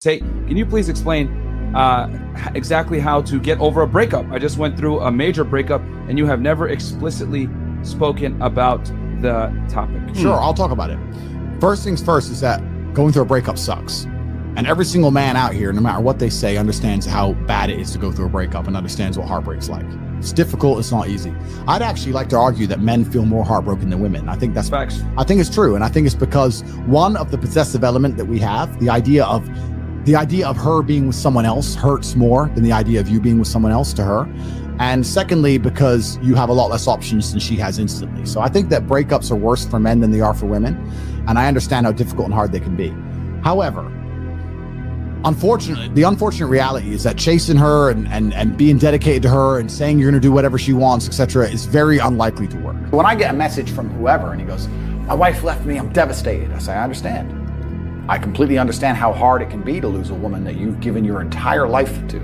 Tate, can you please explain exactly how to get over a breakup? I just went through a major breakup, and you have never explicitly spoken about the topic. Sure, I'll talk about it. First things first is that going through a breakup sucks. And every single man out here, no matter what they say, understands how bad it is to go through a breakup and understands what heartbreak's like. It's difficult, it's not easy. I'd actually like to argue that men feel more heartbroken than women. I think that's facts. I think it's true. And I think it's because, one, of the possessive element that we have, the idea of her being with someone else hurts more than the idea of you being with someone else to her. And secondly, because you have a lot less options than she has instantly. So I think that breakups are worse for men than they are for women. And I understand how difficult and hard they can be. However, unfortunately, the unfortunate reality is that chasing her and being dedicated to her and saying you're going to do whatever she wants, etc., is very unlikely to work. When I get a message from whoever and he goes, "My wife left me, I'm devastated," I say, I understand. I completely understand how hard it can be to lose a woman that you've given your entire life to.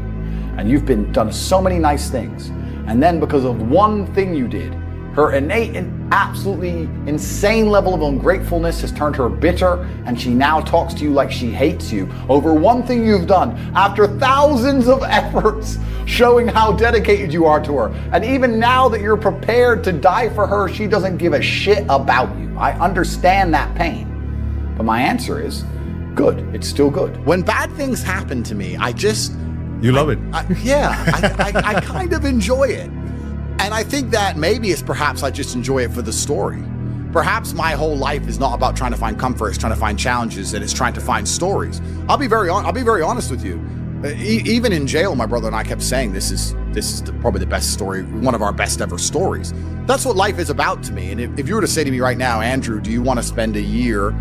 And you've done so many nice things. And then because of one thing you did, her innate and absolutely insane level of ungratefulness has turned her bitter, and she now talks to you like she hates you over one thing you've done after thousands of efforts showing how dedicated you are to her. And even now that you're prepared to die for her, she doesn't give a shit about you. I understand that pain. But my answer is, good. It's still good. When bad things happen to me, You love it. I kind of enjoy it. And I think that maybe it's perhaps I just enjoy it for the story. Perhaps my whole life is not about trying to find comfort, it's trying to find challenges, and it's trying to find stories. I'll be very honest with you. Even in jail, my brother and I kept saying this is probably the best story, one of our best ever stories. That's what life is about to me. And if you were to say to me right now, Andrew, do you want to spend a year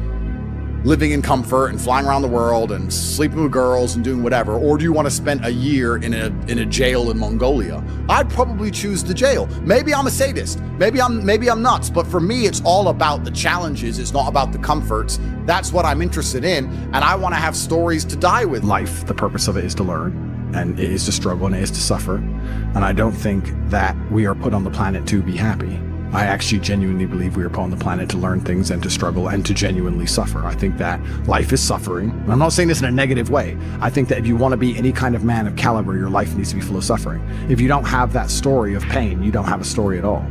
living in comfort and flying around the world and sleeping with girls and doing whatever, or do you want to spend a year in a jail in Mongolia? I'd probably choose the jail. Maybe I'm a sadist. Maybe I'm nuts. But for me, it's all about the challenges. It's not about the comforts. That's what I'm interested in, and I want to have stories to die with. Life, the purpose of it is to learn, and it is to struggle, and it is to suffer. And I don't think that we are put on the planet to be happy. I actually genuinely believe we are put on the planet to learn things and to struggle and to genuinely suffer. I think that life is suffering. And I'm not saying this in a negative way. I think that if you want to be any kind of man of caliber, your life needs to be full of suffering. If you don't have that story of pain, you don't have a story at all.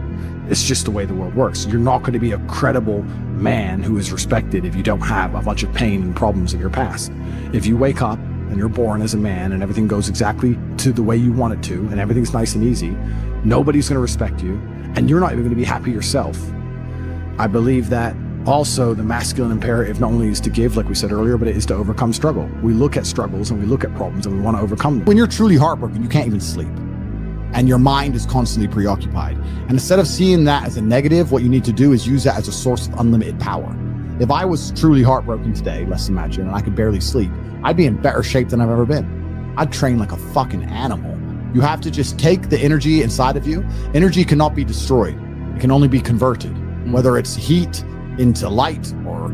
It's just the way the world works. You're not going to be a credible man who is respected if you don't have a bunch of pain and problems in your past. If you wake up and you're born as a man and everything goes exactly to the way you want it to, and everything's nice and easy, nobody's going to respect you. And you're not even going to be happy yourself. I believe that also the masculine imperative not only is to give, like we said earlier, but it is to overcome struggle. We look at struggles and we look at problems and we want to overcome them. When you're truly heartbroken, you can't even sleep. And your mind is constantly preoccupied. And instead of seeing that as a negative, what you need to do is use that as a source of unlimited power. If I was truly heartbroken today, let's imagine, and I could barely sleep, I'd be in better shape than I've ever been. I'd train like a fucking animal. You have to just take the energy inside of you. Energy cannot be destroyed. It can only be converted, whether it's heat into light or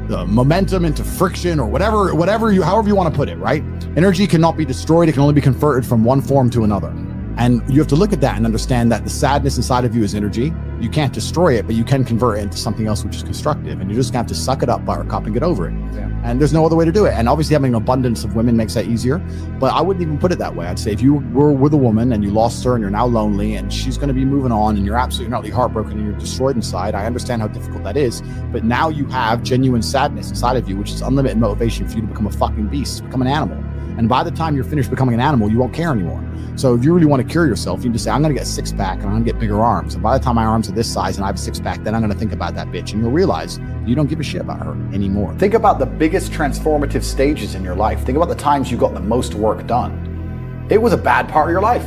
the momentum into friction or however you want to put it, right? Energy cannot be destroyed. It can only be converted from one form to another. And you have to look at that and understand that the sadness inside of you is energy. You can't destroy it, but you can convert it into something else which is constructive. And you're just gonna have to suck it up, buttercup, and get over it. Yeah. And there's no other way to do it. And obviously having an abundance of women makes that easier, but I wouldn't even put it that way. I'd say if you were with a woman and you lost her and you're now lonely and she's gonna be moving on and you're absolutely not heartbroken and you're destroyed inside, I understand how difficult that is, but now you have genuine sadness inside of you, which is unlimited motivation for you to become a fucking beast, become an animal. And by the time you're finished becoming an animal, you won't care anymore. So if you really want to cure yourself, you just say, I'm going to get a six pack and I'm going to get bigger arms. And by the time my arms are this size and I have a six pack, then I'm going to think about that bitch. And you'll realize you don't give a shit about her anymore. Think about the biggest transformative stages in your life. Think about the times you got the most work done. It was a bad part of your life.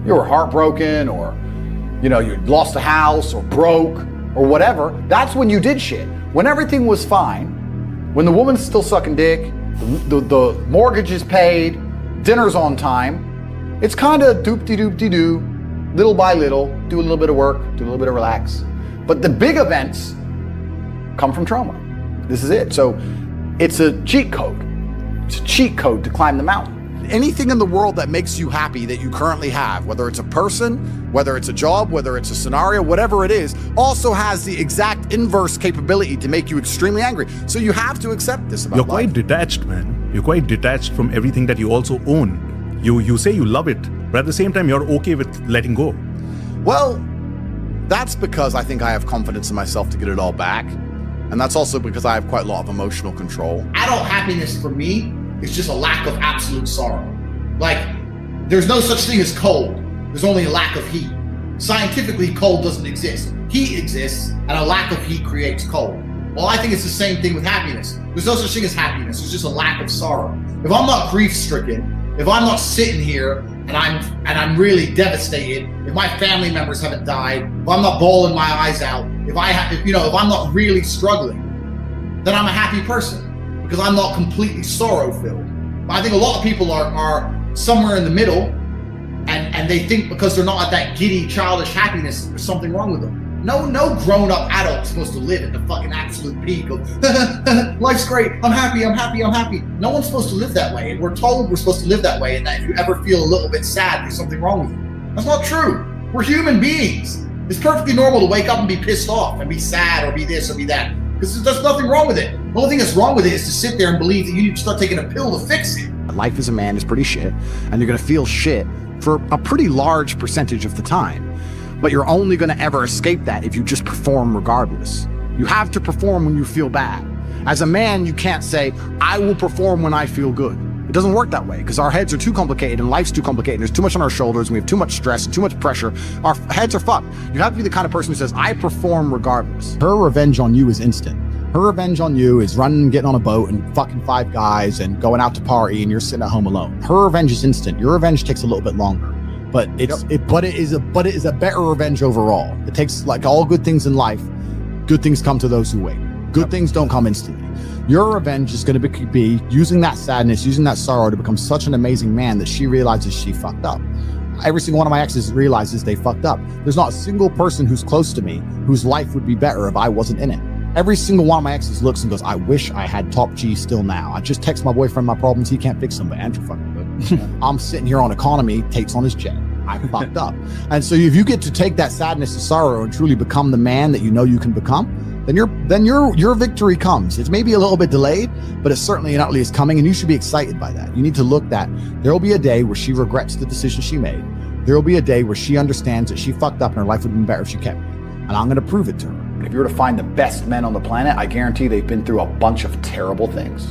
You were heartbroken, or, you lost a house or broke or whatever. That's when you did shit. When everything was fine, when the woman's still sucking dick, the mortgage is paid, dinner's on time, it's kind of doop-de-doop-de-doo, little by little, do a little bit of work, do a little bit of relax. But the big events come from trauma. This is it. So it's a cheat code. It's a cheat code to climb the mountain. Anything in the world that makes you happy that you currently have, whether it's a person, whether it's a job, whether it's a scenario, whatever it is, also has the exact inverse capability to make you extremely angry. So you have to accept this about You're life. quite detached, man. You're quite detached from everything that you also own. You say you love it, but at the same time, you're okay with letting go. Well, that's because I think I have confidence in myself to get it all back. And that's also because I have quite a lot of emotional control. Adult happiness for me is just a lack of absolute sorrow. Like, there's no such thing as cold. There's only a lack of heat. Scientifically, cold doesn't exist. Heat exists, and a lack of heat creates cold. Well, I think it's the same thing with happiness. There's no such thing as happiness. There's just a lack of sorrow. If I'm not grief-stricken, if I'm not sitting here and I'm really devastated, if my family members haven't died, if I'm not bawling my eyes out, if I'm not really struggling, then I'm a happy person because I'm not completely sorrow-filled. I think a lot of people are somewhere in the middle, and they think because they're not at that giddy, childish happiness, there's something wrong with them. No grown-up adult is supposed to live at the fucking absolute peak of life's great, I'm happy. No one's supposed to live that way. And we're told we're supposed to live that way, and that if you ever feel a little bit sad, there's something wrong with you. That's not true. We're human beings. It's perfectly normal to wake up and be pissed off and be sad or be this or be that. Because there's nothing wrong with it. The only thing that's wrong with it is to sit there and believe that you need to start taking a pill to fix it. Life as a man is pretty shit, and you're going to feel shit for a pretty large percentage of the time. But you're only going to ever escape that if you just perform regardless. You have to perform when you feel bad. As a man, you can't say, I will perform when I feel good. It doesn't work that way because our heads are too complicated and life's too complicated. There's too much on our shoulders and we have too much stress and too much pressure. Our heads are fucked. You have to be the kind of person who says, I perform regardless. Her revenge on you is instant. Her revenge on you is running, getting on a boat and fucking 5 guys and going out to party and you're sitting at home alone. Her revenge is instant. Your revenge takes a little bit longer. But it is a better revenge overall. It takes, like all good things in life, good things come to those who wait. Good things don't come instantly. Your revenge is going to be using that sadness, using that sorrow to become such an amazing man that she realizes she fucked up. Every single one of my exes realizes they fucked up. There's not a single person who's close to me whose life would be better if I wasn't in it. Every single one of my exes looks and goes, I wish I had top G still now. I just text my boyfriend my problems. He can't fix them, but Andrew fucking good. I'm sitting here on economy, Tate's on his jet. I fucked up. And so if you get to take that sadness and sorrow and truly become the man that you know you can become, then your victory comes. It's maybe a little bit delayed, but it certainly and utterly is coming, and you should be excited by that. You need to look that there will be a day where she regrets the decision she made. There will be a day where she understands that she fucked up and her life would have been better if she kept me. And I'm going to prove it to her. If you were to find the best men on the planet, I guarantee they've been through a bunch of terrible things.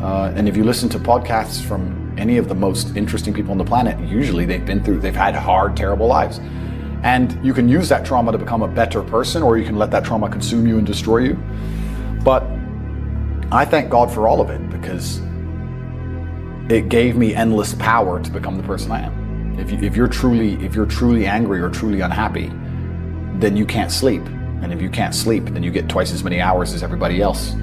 And if you listen to podcasts from any of the most interesting people on the planet, usually they've had hard, terrible lives. And you can use that trauma to become a better person, or you can let that trauma consume you and destroy you. But I thank God for all of it, because it gave me endless power to become the person I am. If you're truly angry or truly unhappy, then you can't sleep. And if you can't sleep, then you get twice as many hours as everybody else.